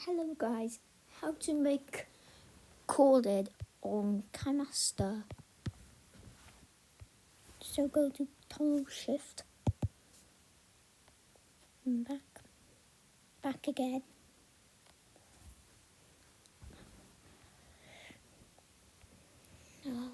Hello guys, how to make Chorded on KineMaster. So go to Control Shift and back again. Now,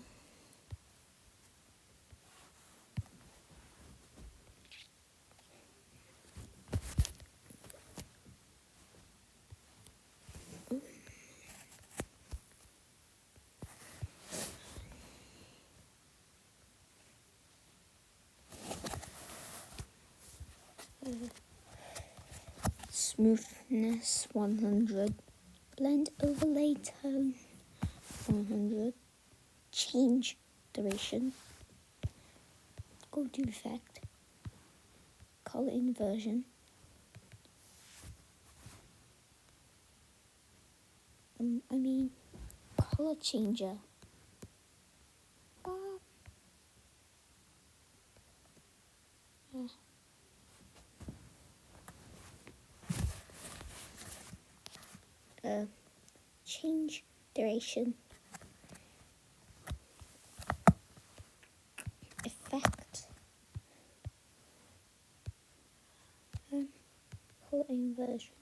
smoothness 100, blend overlay tone 100, change duration, go to effect, color inversion, color changer. Change duration, effect, color inversion,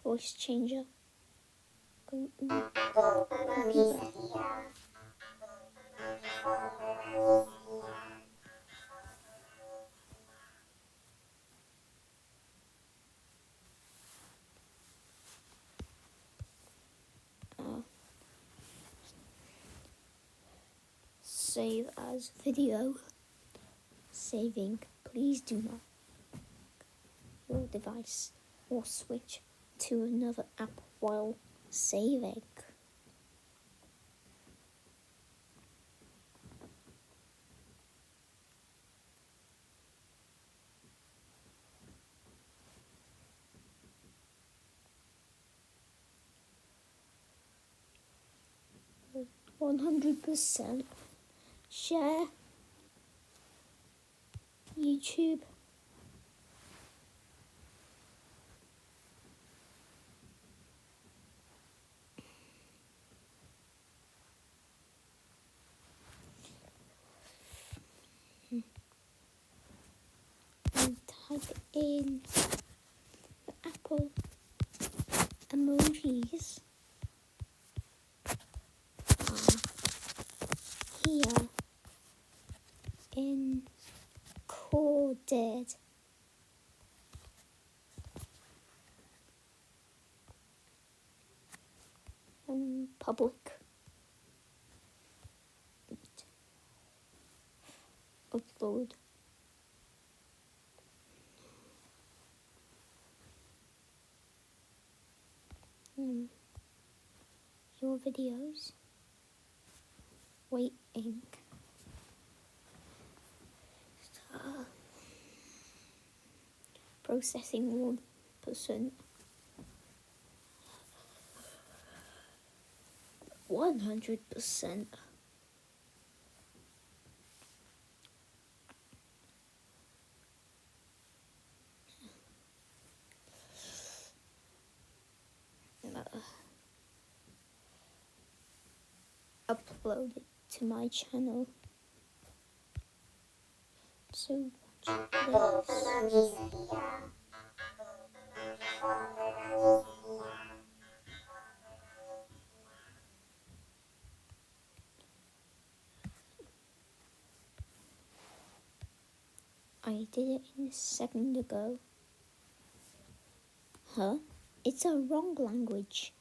voice changer, save as video. Saving, please do not your device or switch to another app while saving. %, share, YouTube, and type in the Apple emojis here in Chorded. Public. Upload. Your videos. Waiting. Processing 1%. 100%. Upload it to my channel. So watch this. I did it in a second ago. Huh? It's a wrong language.